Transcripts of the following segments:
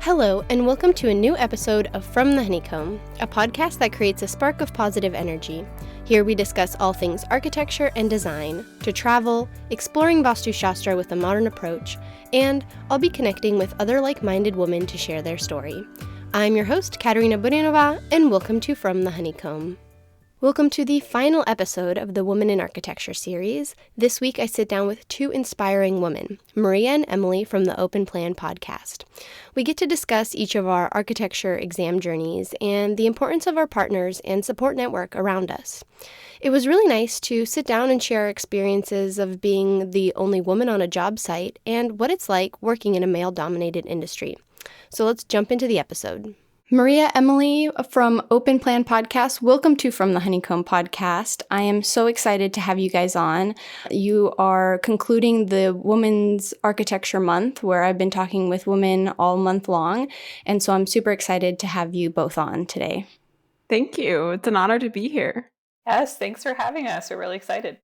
Hello, and welcome to a new episode of From the Honeycomb, a podcast that creates a spark of positive energy. Here we discuss all things architecture and design, to travel, exploring Vastu Shastra with a modern approach, and I'll be connecting with other like-minded women to share their story. I'm your host, Katerina, and welcome to From the Honeycomb. Welcome to the final episode of the Women in Architecture series. This week I sit down with two inspiring women, Maria and Emily from the Open Plan podcast. We get to discuss each of our architecture exam journeys and the importance of our partners and support network around us. It was really nice to sit down and share our experiences of being the only woman on a job site and what it's like working in a male-dominated industry. So let's jump into the episode. Maria, Emily from Open Plan Podcast, welcome to From the Honeycomb Podcast. I am so excited to have you guys on. You are concluding the Women's Architecture Month, where I've been talking with women all month long, and so I'm super excited to have you both on today. Thank you. It's an honor to be here. Yes, thanks for having us. We're really excited.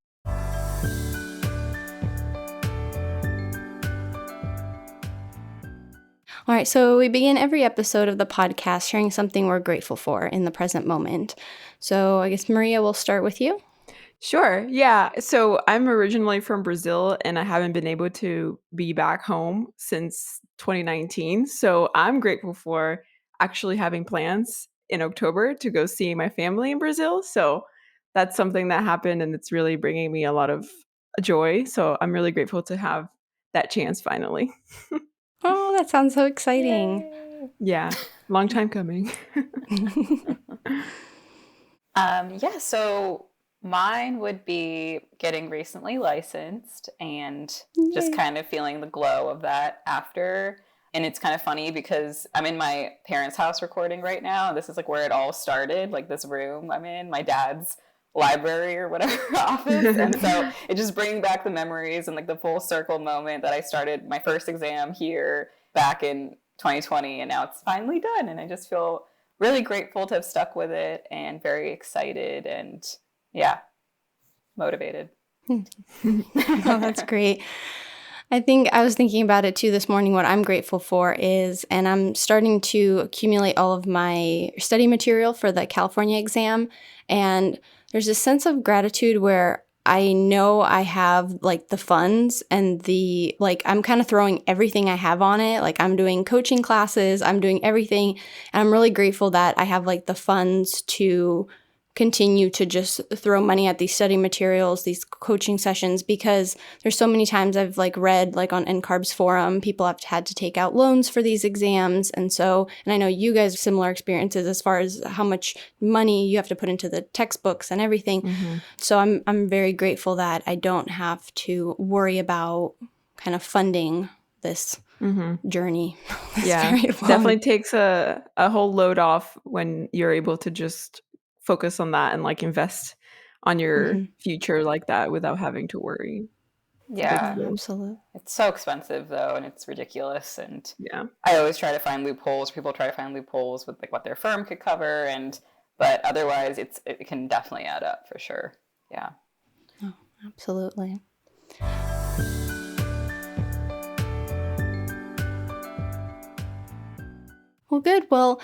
All right, so we begin every episode of the podcast sharing something we're grateful for in the present moment. So I guess, Maria, we'll start with you. Sure. Yeah. So I'm originally from Brazil and I haven't been able to be back home since 2019. So I'm grateful for actually having plans in October to go see my family in Brazil. So that's something that happened and it's really bringing me a lot of joy. So I'm really grateful to have that chance finally. Oh, that sounds so exciting. Yay. Yeah. Long time coming. So mine would be getting recently licensed and just kind of feeling the glow of that after. And it's kind of funny because I'm in my parents' house recording right now. This is like where it all started, like this room I'm in, my dad's library or whatever office. And so it just brings back the memories and like the full circle moment that I started my first exam here back in 2020. And now it's finally done. And I just feel really grateful to have stuck with it and very excited and motivated. Oh, that's great. I think I was thinking about it too this morning. What I'm grateful for is, and I'm starting to accumulate all of my study material for the California exam. And there's a sense of gratitude where I know I have like the funds and I'm kind of throwing everything I have on it. Like I'm doing coaching classes, I'm doing everything. And I'm really grateful that I have like the funds to continue to just throw money at these study materials, these coaching sessions, because there's so many times I've like read like on NCARB's forum, people have had to take out loans for these exams. And I know you guys have similar experiences as far as how much money you have to put into the textbooks and everything. Mm-hmm. So I'm very grateful that I don't have to worry about kind of funding this journey. Yeah, definitely takes a whole load off when you're able to just focus on that and like invest on your future like that without having to worry. Yeah, absolutely. It's so expensive though, and it's ridiculous. And yeah, I always try to find loopholes. People try to find loopholes with like what their firm could cover, but otherwise, it can definitely add up for sure. Yeah. Oh, absolutely. Well, good. Well,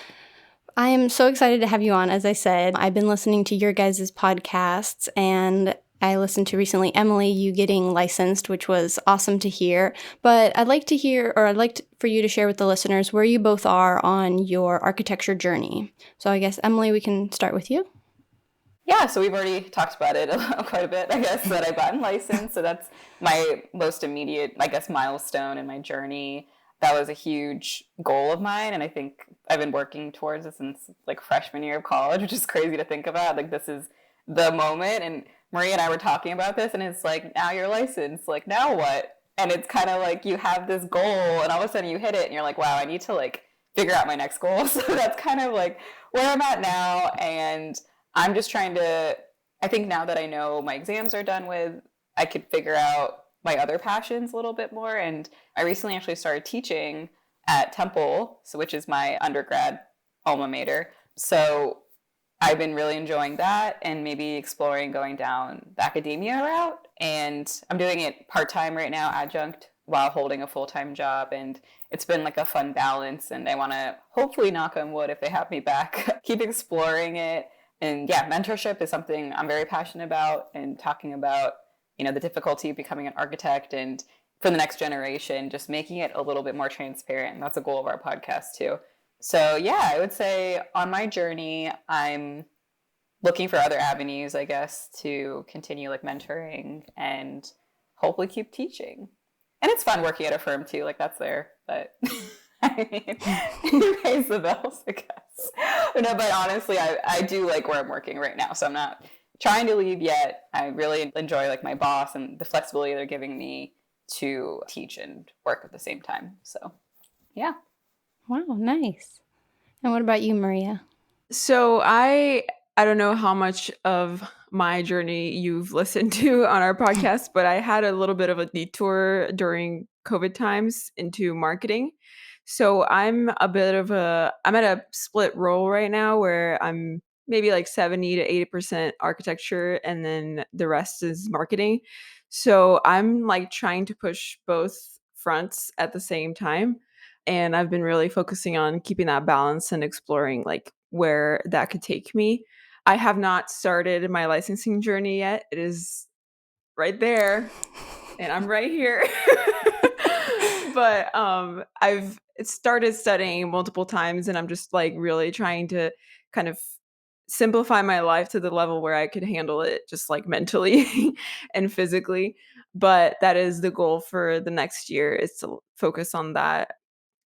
I am so excited to have you on. As I said, I've been listening to your guys' podcasts, and I listened to recently, Emily, you getting licensed, which was awesome to hear. But I'd like for you to share with the listeners where you both are on your architecture journey. So I guess, Emily, we can start with you. Yeah, so we've already talked about it quite a bit, I guess, that I've gotten licensed. So that's my most immediate, I guess, milestone in my journey. That was a huge goal of mine, and I think I've been working towards it since like freshman year of college, which is crazy to think about. Like this is the moment, and Maria and I were talking about this, and it's like, now you're licensed, like now what? And it's kind of like you have this goal, and all of a sudden you hit it, and you're like, wow, I need to like figure out my next goal. So that's kind of like where I'm at now, and I'm just trying to, I think now that I know my exams are done with, I could figure out my other passions a little bit more. And I recently actually started teaching at Temple, which is my undergrad alma mater. So I've been really enjoying that and maybe exploring going down the academia route. And I'm doing it part-time right now, adjunct while holding a full-time job. And it's been like a fun balance. And I want to hopefully, knock on wood, if they have me back, keep exploring it. And yeah, mentorship is something I'm very passionate about, and talking about, the difficulty of becoming an architect, and for the next generation, just making it a little bit more transparent. And that's a goal of our podcast too. So yeah, I would say on my journey, I'm looking for other avenues, I guess, to continue like mentoring and hopefully keep teaching. And it's fun working at a firm too, like that's there, but I mean, it pays the bills, I guess. No, but honestly, I do like where I'm working right now, so I'm not trying to leave yet. I really enjoy like my boss and the flexibility they're giving me to teach and work at the same time. So, yeah. Wow, nice. And what about you, Maria? So I don't know how much of my journey you've listened to on our podcast, but I had a little bit of a detour during COVID times into marketing. So I'm at a split role right now where I'm maybe like 70 to 80% architecture and then the rest is marketing. So I'm like trying to push both fronts at the same time. And I've been really focusing on keeping that balance and exploring like where that could take me. I have not started my licensing journey yet. It is right there, and I'm right here. But I've started studying multiple times, and I'm just like really trying to kind of simplify my life to the level where I could handle it just like mentally and physically. But that is the goal for the next year, is to focus on that,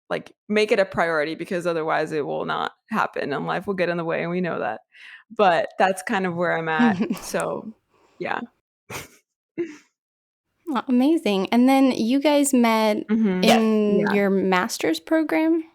like make it a priority, because otherwise it will not happen and life will get in the way, and we know that. But that's kind of where I'm at. So, yeah. Oh, amazing. And then you guys met Yes. in Yeah. your master's program?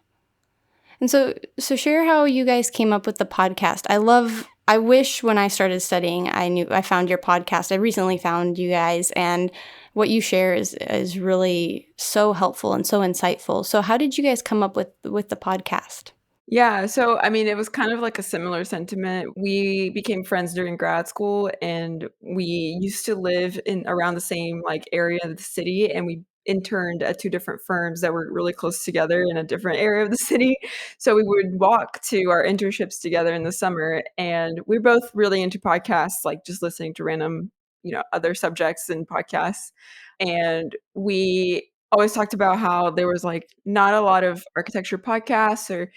And so share how you guys came up with the podcast. I wish when I started studying, I found your podcast. I recently found you guys, and what you share is really so helpful and so insightful. So how did you guys come up with the podcast? Yeah, so I mean, it was kind of like a similar sentiment. We became friends during grad school, and we used to live in around the same like area of the city, and we interned at two different firms that were really close together in a different area of the city. So we would walk to our internships together in the summer, and we're both really into podcasts, like just listening to random, other subjects and podcasts. And we always talked about how there was like not a lot of architecture podcasts, or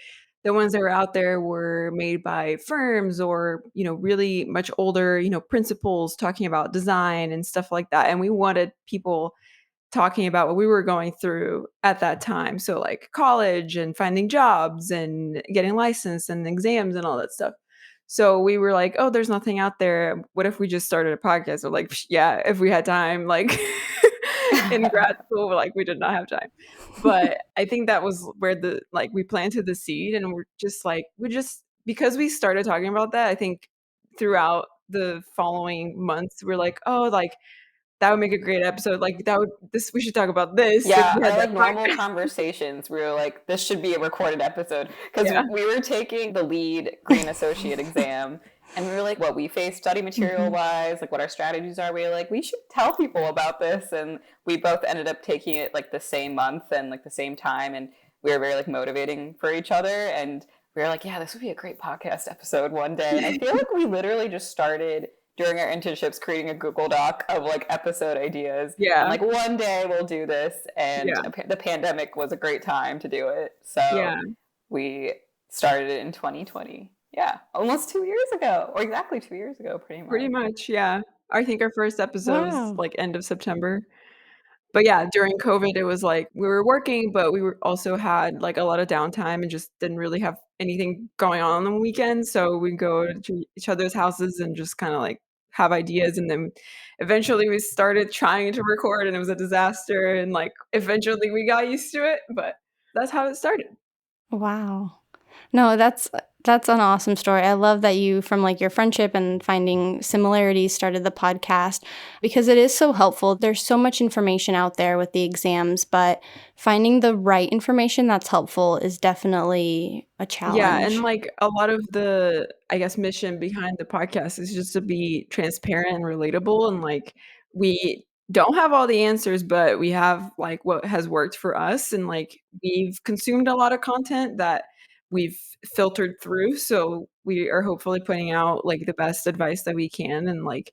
the ones that were out there were made by firms or, really much older, principals talking about design and stuff like that. And we wanted people talking about what we were going through at that time. So like college and finding jobs and getting licensed and exams and all that stuff. So we were like, oh, there's nothing out there. What if we just started a podcast? We're like, yeah, if we had time, like in grad school, like we did not have time. But I think that was where we planted the seed, and because we started talking about that, I think throughout the following months, we're like, oh, like that would make a great episode. Like we should talk about this if Yeah, we had our that like normal podcast. conversations, we were like, this should be a recorded episode, because Yeah. we were taking the lead green associate exam, and we were like, what we face study material wise, like what our strategies are. We were like, we should tell people about this, and we both ended up taking it like the same month and like the same time, and we were very like motivating for each other, and we were like, yeah, this would be a great podcast episode one day. And I feel like we literally just started during our internships creating a Google Doc of like episode ideas. And Yeah. like one day we'll do this. And Yeah. the pandemic was a great time to do it. So Yeah. we started it in 2020. Yeah, almost 2 years ago, or exactly 2 years ago, pretty Pretty much. much, yeah. I think our first episode was Wow. like end of September. But yeah, during COVID, it was like we were working, but we were also had like a lot of downtime and just didn't really have anything going on the weekends. So we'd go to each other's houses and just kind of like have ideas. And then eventually we started trying to record, and it was a disaster. And like eventually we got used to it, but that's how it started. Wow. No, that's an awesome story. I love that you, from like your friendship and finding similarities, started the podcast, because it is so helpful. There's so much information out there with the exams, but finding the right information that's helpful is definitely a Yeah, and, challenge. like, a lot of the, I guess, mission behind the podcast is just to be transparent and relatable, and, like, we don't have all the answers, but we have like what has worked for us, and like we've consumed a lot of content that we've filtered through. So we are hopefully putting out like the best advice that we can, and like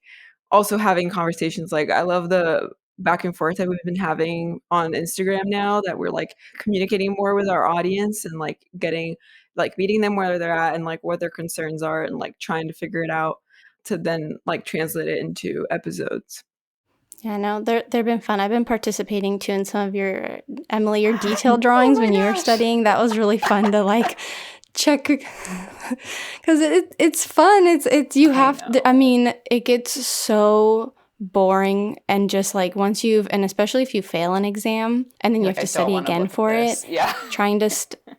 also having conversations. Like I love the back and forth that we've been having on Instagram now, that we're like communicating more with our audience and like getting like meeting them where they're at and like what their concerns are, and like trying to figure it out to then like translate it into episodes. Yeah, no, they've been fun. I've been participating too in some of your, Emily, your detail Oh drawings my when you were gosh. studying. That was really fun to like check, because it's fun. It's you have to, I know. mean, it gets so boring, and just like once you've, and especially if you fail an exam and then you You're have like, I to don't study want to again look at for this. it, Yeah. trying to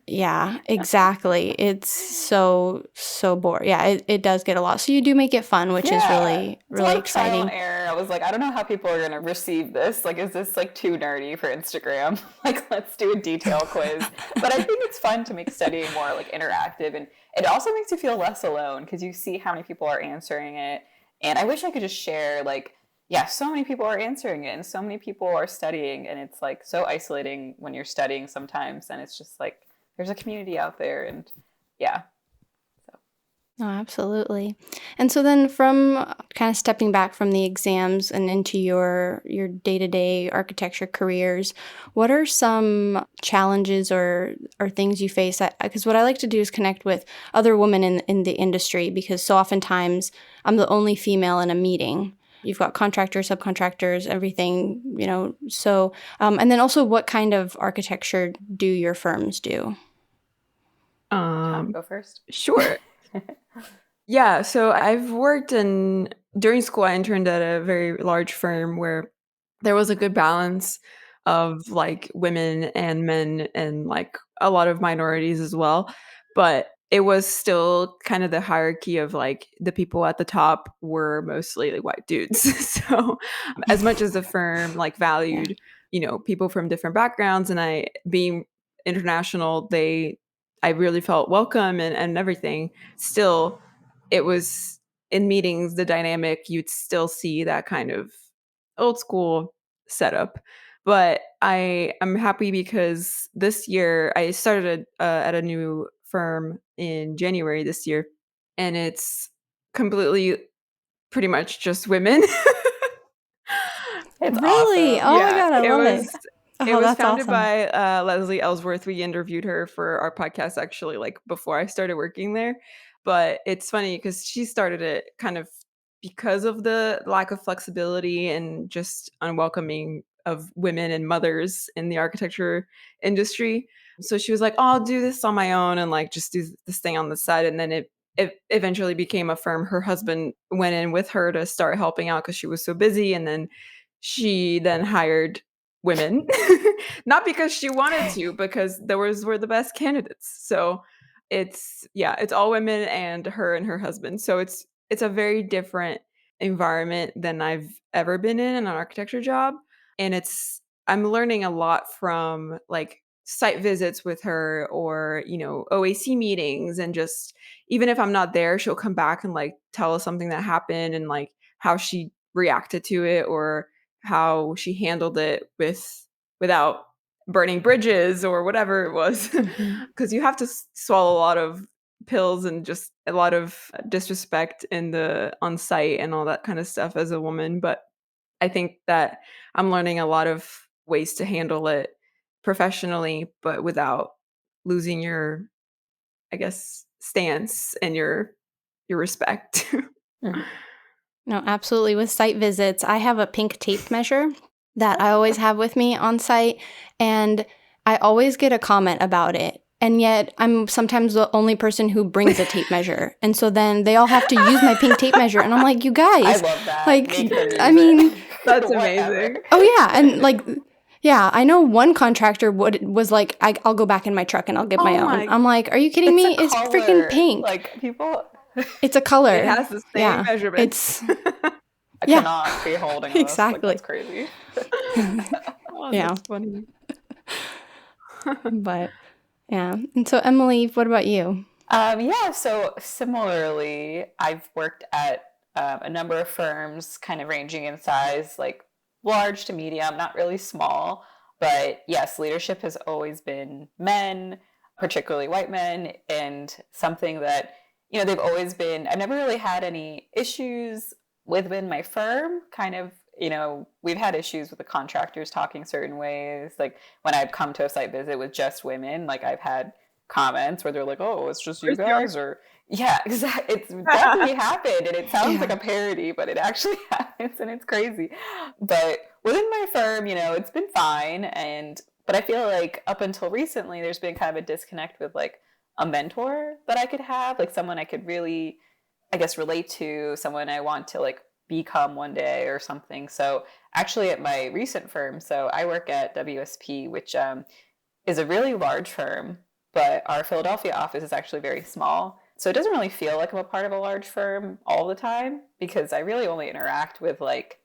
yeah, exactly. It's so boring. Yeah, it does get a lot. So you do make it fun, which is Yeah. really It's a lot really of trial and exciting. error. I was like, I don't know how people are going to receive this. Like, is this like too nerdy for Instagram? Like, let's do a detail quiz. But I think it's fun to make studying more like interactive. And it also makes you feel less alone because you see how many people are answering it. And I wish I could just share, like, yeah, so many people are answering it and so many people are studying. And it's like so isolating when you're studying sometimes. And it's just like, there's a community out there. And yeah. Oh, absolutely. And so then from kind of stepping back from the exams and into your day-to-day architecture careers, what are some challenges or things you face? Because what I like to do is connect with other women in the industry, because so oftentimes I'm the only female in a meeting. You've got contractors, subcontractors, everything, So, and then also, what kind of architecture do your firms do? Go first. Sure. Yeah, so I've worked during school, I interned at a very large firm where there was a good balance of like women and men and like a lot of minorities as well. But it was still kind of the hierarchy of like the people at the top were mostly like white dudes. So as much as the firm like Yeah. valued, people from different backgrounds, and I being international, I really felt welcome and everything. Still, it was in meetings, the dynamic, you'd still see that kind of old school setup. But I am happy because this year I started at a new firm in January this year, and it's completely pretty much just women. It's Really? awesome. Oh my Yeah, God, I it love it. was it Oh, was that's founded awesome. by, Leslie Ellsworth. We interviewed her for our podcast actually, like, before I started working there, but it's funny because she started it kind of because of the lack of flexibility and just unwelcoming of women and mothers in the architecture industry. So she was like, "Oh, I'll do this on my own and, like, just do this thing on the side," and then it eventually became a firm. Her husband went in with her to start helping out because she was so busy, and then she then hired women, not because she wanted to, because those were the best candidates. So it's all women and her husband. So it's a very different environment than I've ever been in an architecture job, and I'm learning a lot from like site visits with her, or OAC meetings, and just even if I'm not there, she'll come back and like tell us something that happened and like how she reacted to it, or how she handled it without burning bridges or whatever it was. Mhm. Because you have to swallow a lot of pills and just a lot of disrespect in the on site and all that kind of stuff as a woman. But I think that I'm learning a lot of ways to handle it professionally, but without losing your, I guess, stance and your respect. Mhm. No, absolutely. With site visits, I have a pink tape measure that I always have with me on site, and I always get a comment about it. And yet, I'm sometimes the only person who brings a tape measure. And so then they all have to use my pink tape measure. And I'm like, you I guys, love that. like, Make them use I mean, it. That's Whatever. amazing. oh yeah. And like, yeah, I know one contractor was like, I'll go back in my truck and I'll get my Oh own. my, I'm like, are you kidding It's a me? It's freaking color. pink. Like people, It's a it color. has the same Yeah. measurements. It's, I yeah, cannot be holding this. Like exactly. that's crazy. Oh, Yeah. that's funny. But yeah. And so, Emily, what about you? Yeah, so similarly, I've worked at a number of firms, kind of ranging in size, like large to medium, not really small. But yes, leadership has always been men, particularly white men, and something that, they've always been, I've never really had any issues within my firm. Kind of, we've had issues with the contractors talking certain ways. Like when I've come to a site visit with just women, like I've had comments where they're like, "Oh, it's just you guys," or yeah, exactly. It's definitely happened, and it sounds like a parody, but it actually happens, and it's crazy. But within my firm, it's been fine, but I feel like up until recently, there's been kind of a disconnect with like a mentor that I could have, like someone I could really, I guess, relate to, someone I want to like become one day or something. So actually, at my recent firm, so I work at WSP, which is a really large firm, but our Philadelphia office is actually very small. So it doesn't really feel like I'm a part of a large firm all the time because I really only interact with like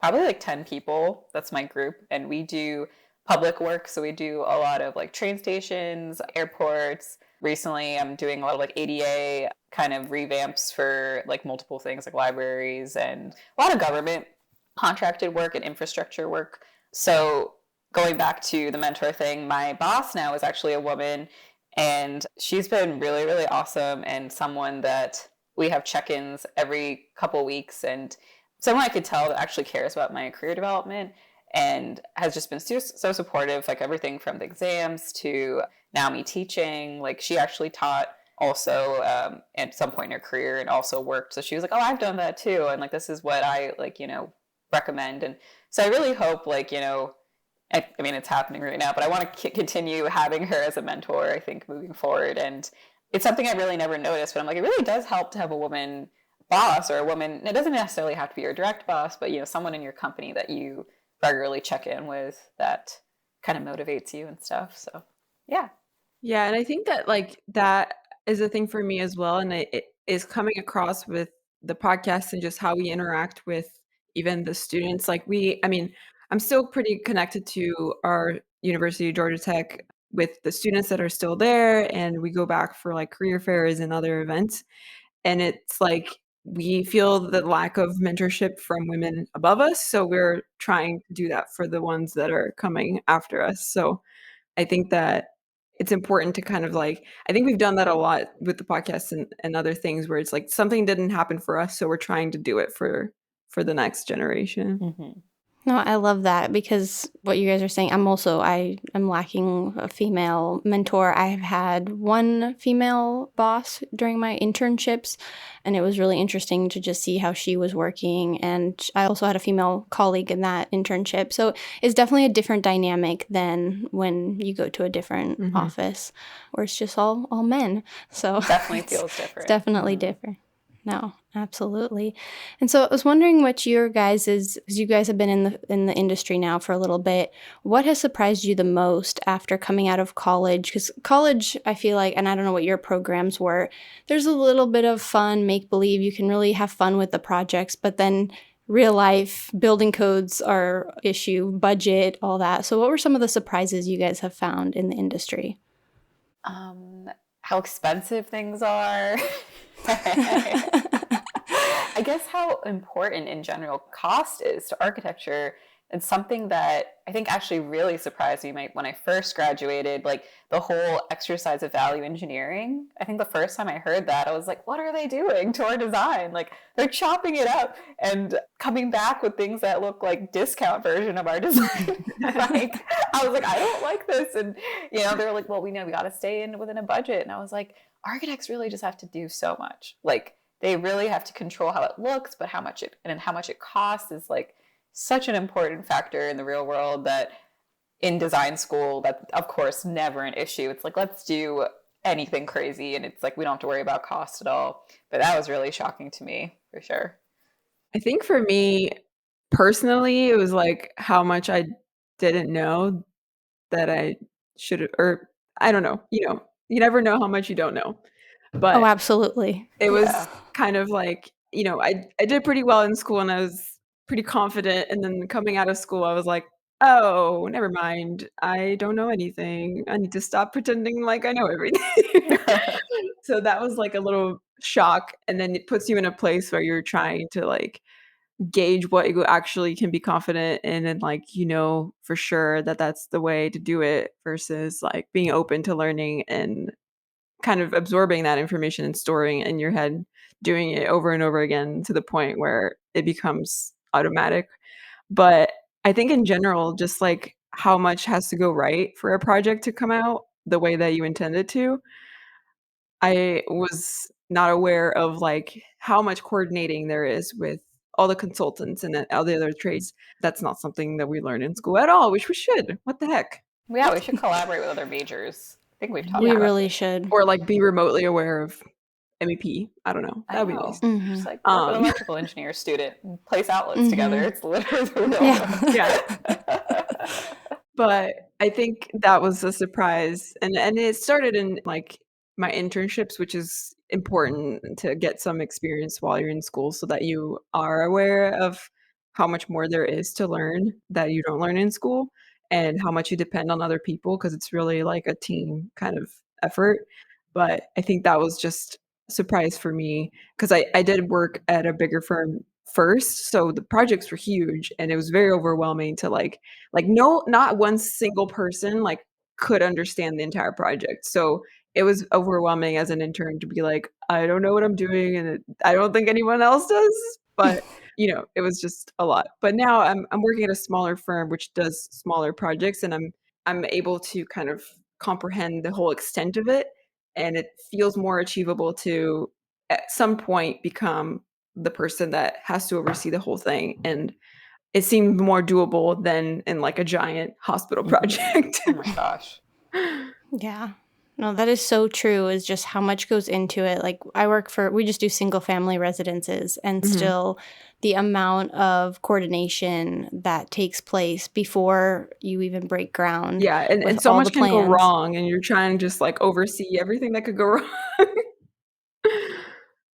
probably like 10 people. That's my group. And we do public work. So we do a lot of like train stations, airports. Recently, I'm doing a lot of like ADA kind of revamps for like multiple things like libraries and a lot of government contracted work and infrastructure work. So going back to the mentor thing, my boss now is actually a woman, and she's been really, really awesome and someone that we have check-ins every couple weeks, and someone I could tell that actually cares about my career development and has just been so supportive, like everything from the exams to now me teaching. Like she actually taught also at some point in her career and also worked. So she was like, "Oh, I've done that too. And like, this is what I like, recommend." And so I really hope like, I mean, it's happening right now, but I want to continue having her as a mentor, I think, moving forward. And it's something I really never noticed, but I'm like, it really does help to have a woman boss or a woman. It doesn't necessarily have to be your direct boss, but, someone in your company that you regularly check in with that kind of motivates you and stuff. So, yeah. Yeah, and I think that like that is a thing for me as well, and it is coming across with the podcast and just how we interact with even the students. Like I mean, I'm still pretty connected to our University of Georgia Tech with the students that are still there, and we go back for like career fairs and other events. And it's like we feel the lack of mentorship from women above us, so we're trying to do that for the ones that are coming after us. So I think that it's important to kind of like I think we've done that a lot with the podcast and other things where it's like something didn't happen for us, so we're trying to do it for the next generation. Mm-hmm. No, I love that because what you guys are saying, I am lacking a female mentor. I've had one female boss during my internships, and it was really interesting to just see how she was working. And I also had a female colleague in that internship. So it's definitely a different dynamic than when you go to a different office where it's just all men. So Definitely feels different. It's definitely different. No, absolutely. And so I was wondering what your because you guys have been in the industry now for a little bit, what has surprised you the most after coming out of college? Because college, I feel like, and I don't know what your programs were, there's a little bit of fun, make believe, you can really have fun with the projects, but then real life, building codes are issue, budget, all that. So what were some of the surprises you guys have found in the industry? How expensive things are. I guess how important in general cost is to architecture. It's something that I think actually really surprised me when I first graduated, like the whole exercise of value engineering. I think the first time I heard that, I was like, what are they doing to our design? Like they're chopping it up and coming back with things that look like discount version of our design. Like I was like, I don't like this. And they were like, well, we know we got to stay within a budget. And I was like, architects really just have to do so much. Like they really have to control how it looks, but how much it costs is like such an important factor in the real world that in design school, that of course never an issue. It's like, let's do anything crazy. And it's like, we don't have to worry about cost at all. But that was really shocking to me for sure. I think for me personally, it was like how much I didn't know that I should, or I don't know, you never know how much you don't know. But Oh, absolutely. it was kind of like, I did pretty well in school and I was pretty confident. And then coming out of school, I was like, oh, never mind. I don't know anything. I need to stop pretending like I know everything. So that was like a little shock. And then it puts you in a place where you're trying to like gauge what you actually can be confident in, and like, for sure that that's the way to do it, versus like being open to learning and kind of absorbing that information and storing it in your head, doing it over and over again to the point where it becomes automatic. But I think in general, just like how much has to go right for a project to come out the way that you intended to. I was not aware of, like, how much coordinating there is with all the consultants and then all the other trades. That's not something that we learn in school at all, which we should. What the heck? Yeah, we should collaborate with other majors. I think we've talked We about really this. should. Or, like, be remotely aware of MEP. I don't know. I That would be know. nice. Just like work with an electrical engineer student and place outlets together. It's literally the real Yeah. But I think that was a surprise, and it started in, like, my internships, which is important to get some experience while you're in school so that you are aware of how much more there is to learn that you don't learn in school, and how much you depend on other people, because it's really like a team kind of effort. But I think that was just a surprise for me, because I did work at a bigger firm first, so the projects were huge, and it was very overwhelming to, no, not one single person, like, could understand the entire project. So, it was overwhelming as an intern to be like, "I don't know what I'm doing, and I don't think anyone else does," but, it was just a lot. But now I'm working at a smaller firm which does smaller projects, and I'm able to kind of comprehend the whole extent of it, and it feels more achievable to, at some point, become the person that has to oversee the whole thing, and it seemed more doable than in, like, a giant hospital project. Oh my gosh. Yeah. No, that is so true, is just how much goes into it. Like, we just do single family residences, and Mhm. still the amount of coordination that takes place before you even break ground. Yeah, and with so all much the can go plans. wrong, and you're trying to just, like, oversee everything that could go wrong.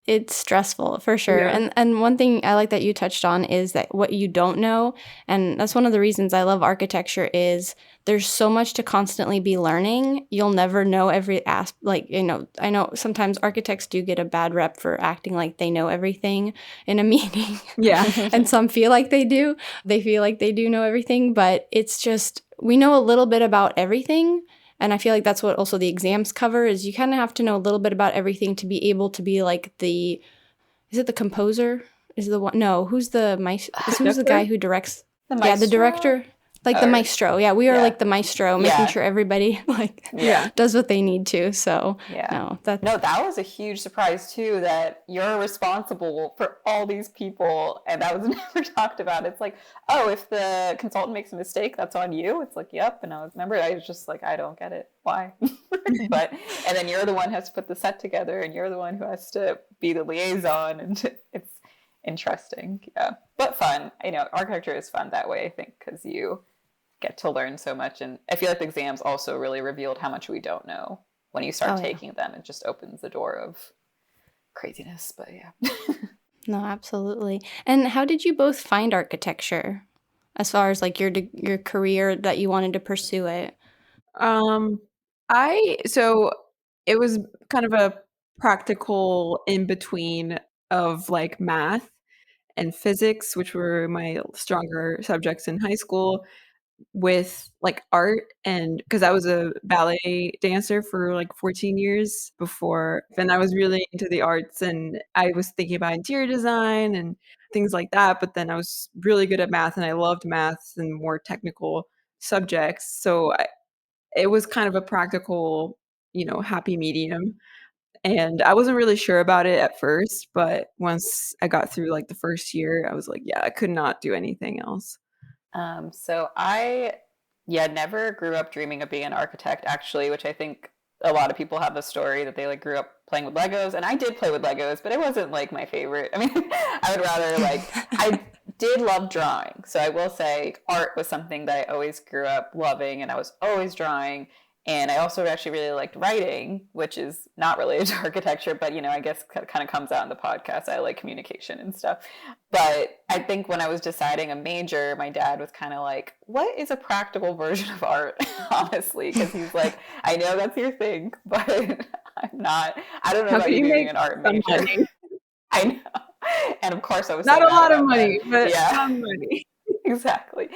It's stressful for sure. Yeah. And one thing I like that you touched on is that what you don't know, and that's one of the reasons I love architecture, is there's so much to constantly be learning. You'll never know every I know sometimes architects do get a bad rep for acting like they know everything in a meeting. Yeah. And some feel like they do. They feel like they do know everything, but it's just we know a little bit about everything. And I feel like that's what also the exams cover, is you kind of have to know a little bit about everything to be able to be like is it the composer? Is the one? No, who's the who's the guy who directs? The Yeah, the maestro? director. Like the Or- maestro. Yeah, we are yeah. like the maestro, making Yeah. sure everybody Yeah. does what they need to. So Yeah. no, that's No, that was a huge surprise too, that you're responsible for all these people, and that was never talked about. It's like, oh, if the consultant makes a mistake, that's on you. It's like, yep. And I was just like, I don't get it. Why? But and then you're the one who has to put the set together, and you're the one who has to be the liaison, and it's interesting. Yeah, but fun. Architecture is fun that way, I think, because you get to learn so much. And I feel like the exams also really revealed how much we don't know. When you start taking them, it just opens the door of craziness. But yeah. No, absolutely. And how did you both find architecture, as far as like your career that you wanted to pursue it? Um, so it was kind of a practical in between of, like, math and physics, which were my stronger subjects in high school, with, like, art, and because I was a ballet dancer for, like, 14 years before, and I was really into the arts, and I was thinking about interior design and things like that, but then I was really good at math, and I loved math and more technical subjects, so it was kind of a practical, happy medium, and I wasn't really sure about it at first, but once I got through, like, the first year, I was like, "Yeah, I could not do anything else." So I, yeah, never grew up dreaming of being an architect, actually, which I think a lot of people have the story that they like grew up playing with Legos, and I did play with Legos, but it wasn't like my favorite. I mean, I would rather I did love drawing. So I will say art was something that I always grew up loving, and I was always drawing. And I also actually really liked writing, which is not related to architecture, but I guess kind of comes out in the podcast. I like communication and stuff. But I think when I was deciding a major, my dad was kind of like, what is a practical version of art? Honestly, because he's like, I know that's your thing, but I'm not. I don't know How about can you you being make an art some major. money? I know. And of course I was so Not a mad lot of about that. money, but Yeah. some money. Exactly.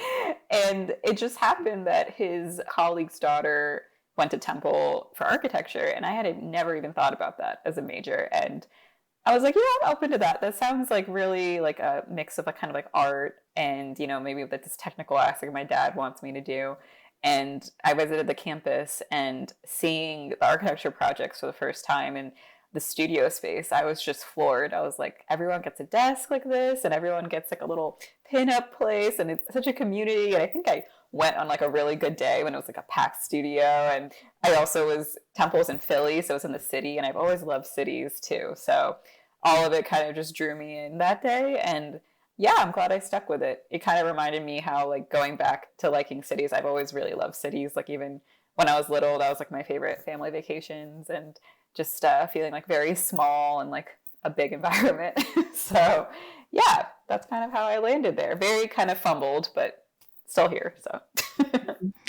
And it just happened that his colleague's daughter went to Temple for architecture, and I had never even thought about that as a major. And I was like, yeah, I'm open to that. That sounds like really like a mix of a kind of like art and, maybe like this technical aspect my dad wants me to do. And I visited the campus and seeing the architecture projects for the first time and the studio space, I was just floored. I was like, everyone gets a desk like this and everyone gets like a little pin-up place and it's such a community. And I think I went on like a really good day when it was like a packed studio. And I also Temple's in Philly, so it was in the city, and I've always loved cities too. So all of it kind of just drew me in that day. And yeah, I'm glad I stuck with it. It kind of reminded me how, like, going back to liking cities, I've always really loved cities. Like, even when I was little, that was like my favorite family vacations, and just feeling like very small and like a big environment. So yeah, that's kind of how I landed there. Very kind of fumbled, but still here. So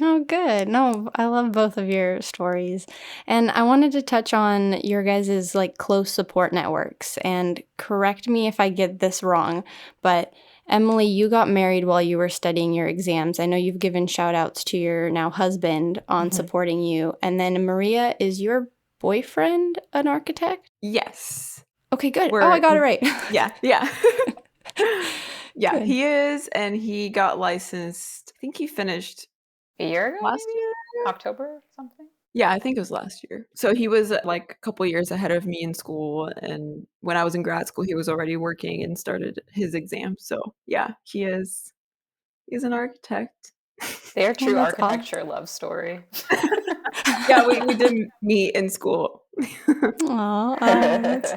Oh, good. No, I love both of your stories. And I wanted to touch on your guys' like close support networks. And correct me if I get this wrong, but Emily, you got married while you were studying your exams. I know you've given shout outs to your now husband on supporting you. And then Maria, is your boyfriend an architect? Yes. Okay, good. Oh, I got it right. Yeah. Yeah. Yeah, Good. he is, and he got licensed. I think he finished a year ago, last maybe year. October or something. Yeah, I think it was last year. So he was like a couple years ahead of me in school, and when I was in grad school, he was already working and started his exam. So yeah, he's an architect. They're Oh, true that's architecture love story. Yeah, we did meet in school. Aw, that's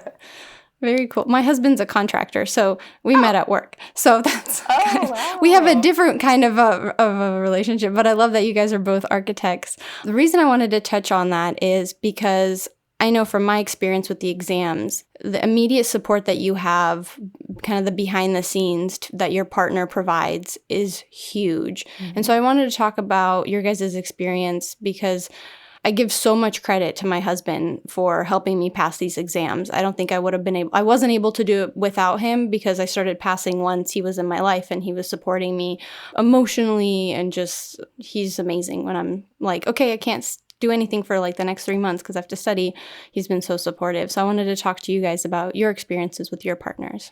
very cool. My husband's a contractor, so we met at work. So that's Oh, good. We have a wow. different kind of a relationship, but I love that you guys are both architects. The reason I wanted to touch on that is because I know from my experience with the exams, the immediate support that you have, kind of the behind the scenes that your partner provides is huge. And so I wanted to talk about your guys' experience because I give so much credit to my husband for helping me pass these exams. I don't think I would have been able, I wasn't able to do it without him because I started passing once he was in my life and he was supporting me emotionally and just, he's amazing when I'm like, okay, I can't do anything for like the next 3 months because I have to study. He's been so supportive. So I wanted to talk to you guys about your experiences with your partners.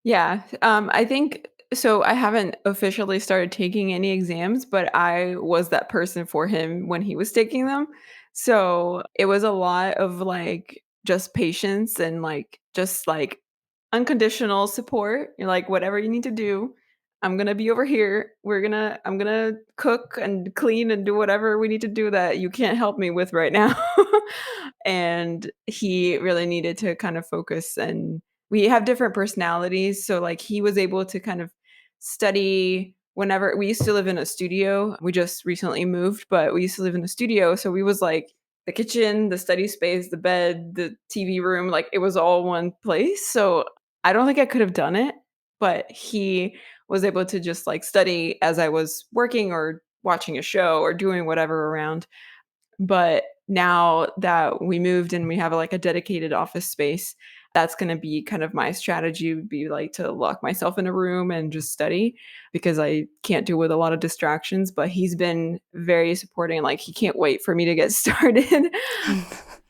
Yeah, I think so. I haven't officially started taking any exams, but I was that person for him when he was taking them. So it was a lot of like just patience and like just like unconditional support. You're like, whatever you need to do, I'm gonna be over here. I'm gonna cook and clean and do whatever we need to do that you can't help me with right now. And he really needed to kind of focus, and we have different personalities. So like he was able to kind of study whenever we used to live in a studio. We just recently moved, but we used to live in a studio. So we was like the kitchen, the study space, the bed, the TV room, like it was all one place. So I don't think I could have done it, but he was able to just like study as I was working or watching a show or doing whatever around. But now that we moved and we have like a dedicated office space, that's going to be kind of my strategy would be like to lock myself in a room and just study because I can't deal with a lot of distractions. But he's been very supporting. Like he can't wait for me to get started.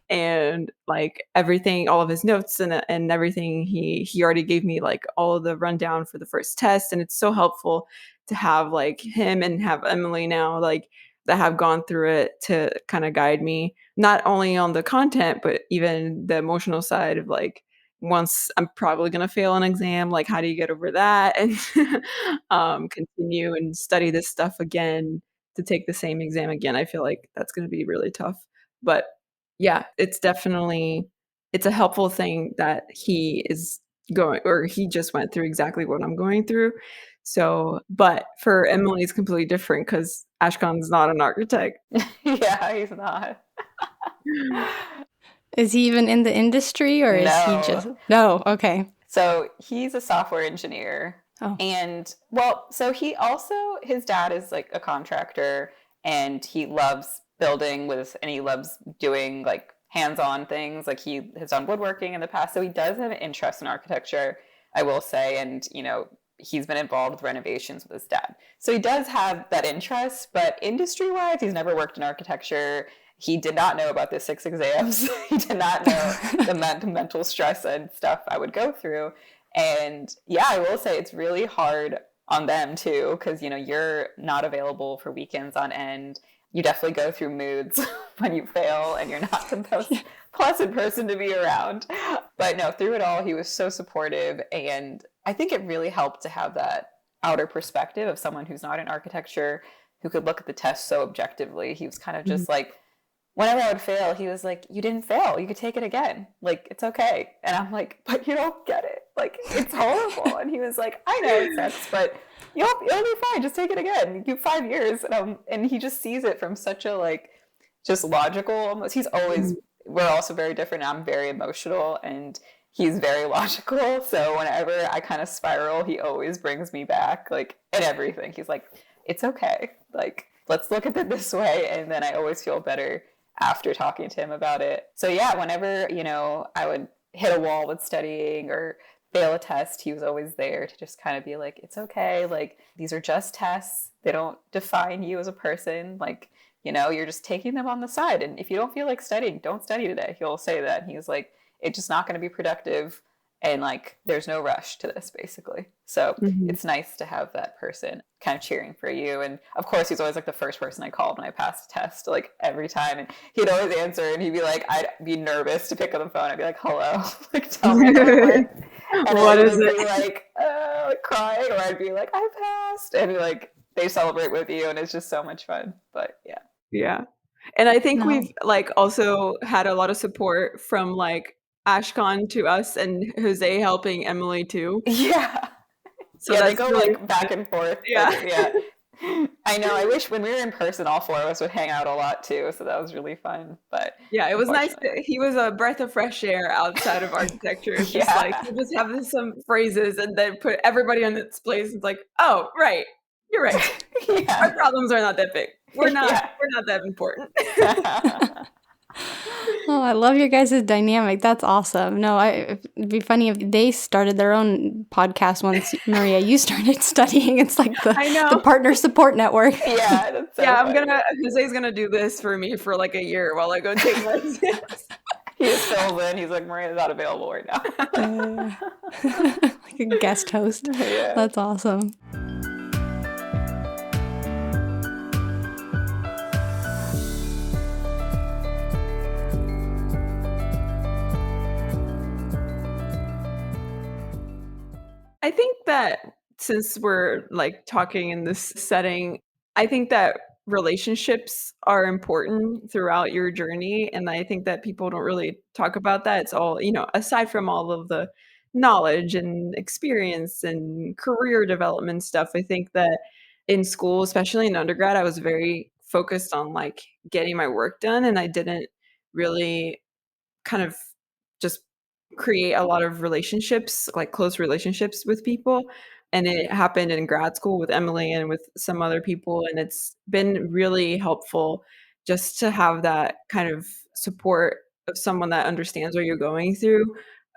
And like everything, all of his notes and everything, he already gave me like all of the rundown for the first test, and it's so helpful to have like him and have Emily now like that have gone through it to kind of guide me not only on the content but even the emotional side of like once I'm probably going to fail an exam, like how do you get over that and continue and study this stuff again to take the same exam again. I feel like that's going to be really tough, but yeah, it's a helpful thing that he is going or he just went through exactly what I'm going through. So, but for Emily, it's completely different because Ashkan's not an architect. Yeah, he's not. Is he even in the industry or is he just? No. No, okay. So he's a software engineer. Oh. And well, so his dad is like a contractor and he loves building and he loves doing like hands-on things. Like he has done woodworking in the past. So he does have an interest in architecture. I will say. And, he's been involved with renovations with his dad. So he does have that interest, but industry-wise, he's never worked in architecture. He did not know about the 6 exams. He did not know the mental stress and stuff I would go through. And yeah, I will say it's really hard on them too, because, you're not available for weekends on end. You definitely go through moods when you fail and you're not the most pleasant person to be around. But no, through it all, he was so supportive. And I think it really helped to have that outer perspective of someone who's not in architecture, who could look at the test so objectively. He was kind of just like, whenever I would fail, he was like, you didn't fail. You could take it again. Like, it's okay. And I'm like, but you don't get it. Like, it's horrible. And he was like, I know it sucks, but it'll be fine. Just take it again. You have 5 years. And he just sees it from such a, just logical almost. He's always, we're also very different. I'm very emotional and he's very logical. So whenever I kind of spiral, he always brings me back, in everything. He's like, it's okay. Let's look at it this way. And then I always feel better after talking to him about it. So yeah, whenever, I would hit a wall with studying or fail a test, he was always there to just kind of be like, it's okay. These are just tests. They don't define you as a person. You're just taking them on the side. And if you don't feel like studying, don't study today. He'll say that. And he was like, it's just not going to be productive. And there's no rush to this, basically. So it's nice to have that person kind of cheering for you. And of course, he's always the first person I called when I passed a test, every time. And he'd always answer and he'd be like, I'd be nervous to pick up the phone. I'd be like, hello, tell me how it went. And what is it? Be crying, or I'd be like, I passed. And they celebrate with you and it's just so much fun. But yeah. Yeah. And I think we've also had a lot of support from Ashcon to us and Jose helping Emily too. Yeah. So they go back and forth. Yeah. I know. I wish when we were in person, all 4 of us would hang out a lot too. So that was really fun. But yeah, it was nice. He was a breath of fresh air outside of architecture. It's just you just have some phrases and then put everybody on its place. It's like, oh, right. You're right. Our problems are not that big. We're not that important. Oh, I love your guys' dynamic. That's awesome. No, it'd be funny if they started their own podcast once, Maria, you started studying. It's like the partner support network. Yeah, that's so funny. Jose's gonna do this for me for a year while I go take my exams. He just fills in. He's like, Maria's not available right now. Like a guest host. Yeah. That's awesome. I think that since we're talking in this setting, I think that relationships are important throughout your journey. And I think that people don't really talk about that. It's all, aside from all of the knowledge and experience and career development stuff, I think that in school, especially in undergrad, I was very focused on getting my work done. And I didn't really kind of just create a lot of relationships, close relationships with people. And it happened in grad school with Emily and with some other people. And it's been really helpful just to have that kind of support of someone that understands what you're going through.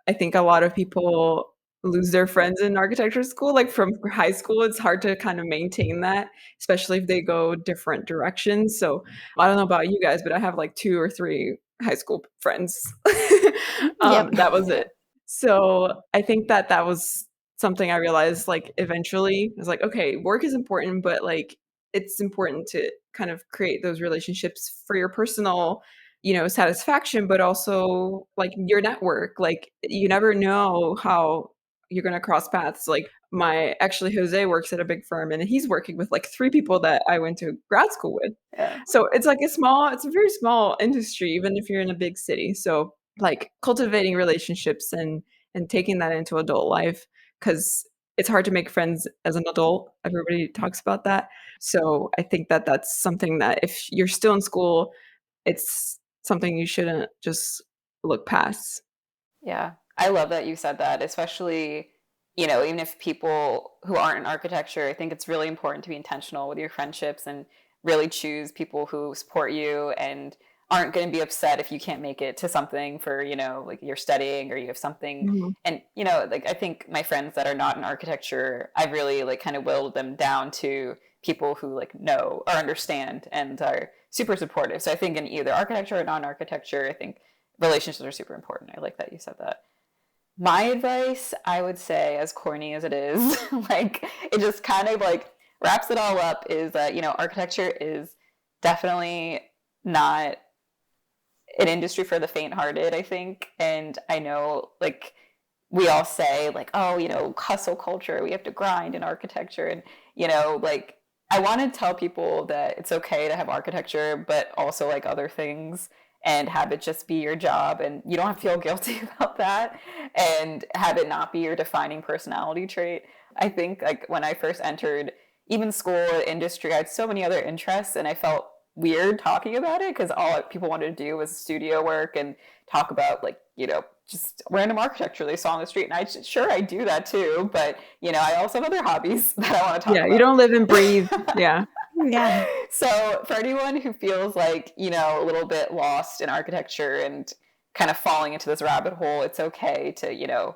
I think a lot of people lose their friends in architecture school. From high school, it's hard to kind of maintain that, especially if they go different directions. So I don't know about you guys, but I have 2 or 3 high school friends. That was it. So I think that was something I realized eventually. I was like, okay, work is important, but it's important to kind of create those relationships for your personal satisfaction, but also your network. You never know how you're going to cross paths. Actually Jose works at a big firm and he's working with 3 people that I went to grad school with. Yeah. So it's it's a very small industry, even if you're in a big city. So cultivating relationships and taking that into adult life, because it's hard to make friends as an adult. Everybody talks about that. So I think that that's something that if you're still in school, it's something you shouldn't just look past. Yeah. I love that you said that, especially, even if people who aren't in architecture, I think it's really important to be intentional with your friendships and really choose people who support you and aren't going to be upset if you can't make it to something for, like you're studying or you have something. Mhm. And, like I think my friends that are not in architecture, I've really like kind of whittled them down to people who like know or understand and are super supportive. So I think in either architecture or non-architecture, I think relationships are super important. I like that you said that. My advice, I would say, as corny as it is, like it just kind of like wraps it all up, is that, architecture is definitely not an industry for the faint-hearted, I think. And I know, like, we all say, like, oh, hustle culture, we have to grind in architecture. And, like, I want to tell people that it's okay to have architecture, but also like other things, and have it just be your job. And you don't have to feel guilty about that, and have it not be your defining personality trait. I think, like, when I first entered even school or industry, I had so many other interests, and I felt weird talking about it because all people wanted to do was studio work and talk about, like, just random architecture they saw on the street. And I do that too, but I also have other hobbies that I want to talk about. You don't live and breathe. Yeah. Yeah. So for anyone who feels like, a little bit lost in architecture and kind of falling into this rabbit hole, it's okay to,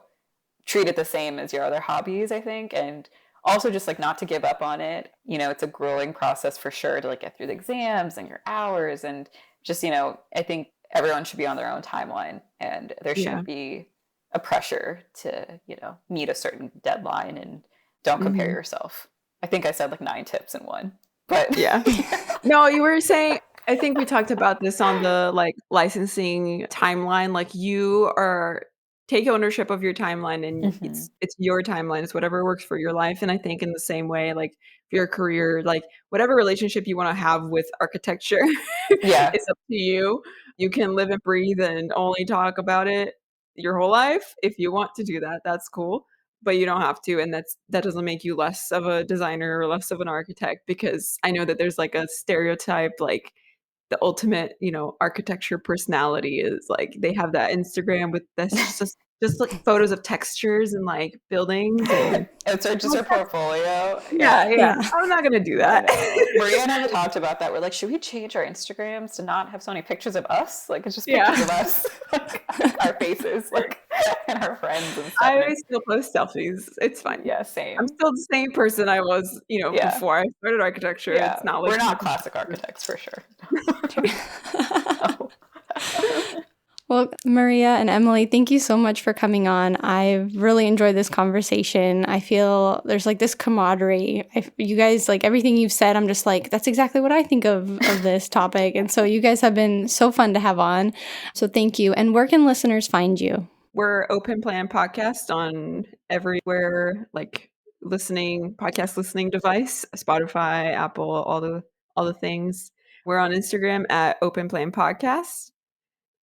treat it the same as your other hobbies, I think. And also just like not to give up on it. It's a growing process for sure to like get through the exams and your hours, and just, I think everyone should be on their own timeline, and there shouldn't be a pressure to, meet a certain deadline, and don't compare yourself. I think I said like 9 tips in one, but yeah. No, you were saying, I think we talked about this on the like licensing timeline. Like you are take ownership of your timeline, and it's your timeline. It's whatever works for your life. And I think in the same way, like for your career, like whatever relationship you want to have with architecture, it's up to you. You can live and breathe and only talk about it your whole life. If you want to do that, that's cool. But you don't have to, and that doesn't make you less of a designer or less of an architect, because I know that there's like a stereotype, like the ultimate, architecture personality is like they have that Instagram with this just like photos of textures and like buildings, and it's just her portfolio. Yeah. I'm not gonna do that. Maria and I have talked about that. We're like, should we change our Instagrams to not have so many pictures of us? Like, it's just pictures of us, like our faces, like, and our friends and stuff. I always still post selfies. It's fine. Yeah, same. I'm still the same person I was, before I started architecture. Yeah. It's not like we're not classic architects for sure. Well, Maria and Emily, thank you so much for coming on. I've really enjoyed this conversation. I feel there's like this camaraderie. You guys, like everything you've said, I'm just like, that's exactly what I think of this topic. And so you guys have been so fun to have on. So thank you. And where can listeners find you? We're Open Plan Podcast on everywhere, like podcast listening device, Spotify, Apple, all the things. We're on Instagram at Open Plan Podcast,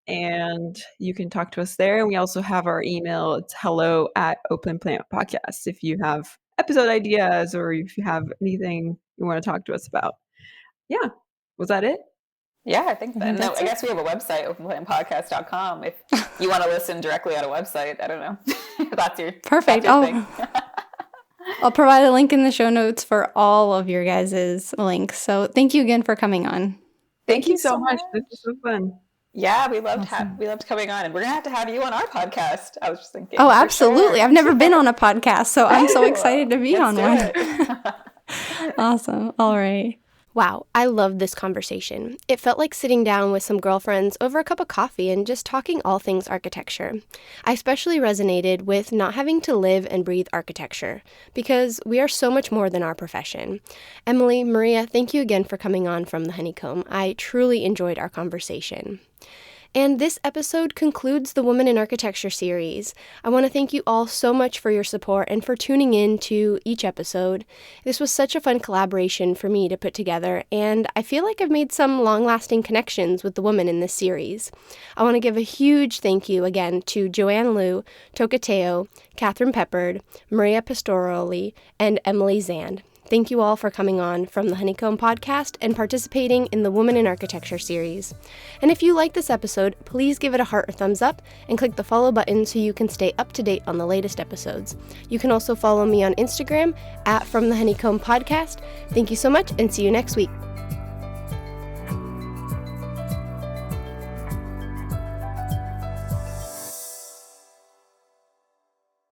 and you can talk to us there. And we also have our email. It's hello@openplantpodcast if you have episode ideas or if you have anything you want to talk to us about. Yeah. Was that it? Yeah, I think that. No, I guess we have a website, openplantpodcast.com. If you want to listen directly on a website, I don't know. That's your perfect. Thing. I'll provide a link in the show notes for all of your guys' links. So thank you again for coming on. Thank you so much. This was so fun. Yeah, we loved coming on, and we're gonna have you on our podcast. I was just thinking. Oh, absolutely! Sure. I've never been on a podcast, so I'm so excited to be on one. Awesome. All right. Wow, I loved this conversation. It felt like sitting down with some girlfriends over a cup of coffee and just talking all things architecture. I especially resonated with not having to live and breathe architecture, because we are so much more than our profession. Emily, Maria, thank you again for coming on From the Honeycomb. I truly enjoyed our conversation. And this episode concludes the Woman in Architecture series. I want to thank you all so much for your support and for tuning in to each episode. This was such a fun collaboration for me to put together, and I feel like I've made some long-lasting connections with the women in this series. I want to give a huge thank you again to Joanne Liu, Tokateo, Catherine Peppard, Maria Pastoroli, and Emily Zand. Thank you all for coming on From the Honeycomb podcast and participating in the Woman in Architecture series. And if you like this episode, please give it a heart or thumbs up and click the follow button so you can stay up to date on the latest episodes. You can also follow me on Instagram at From the Honeycomb podcast. Thank you so much, and see you next week.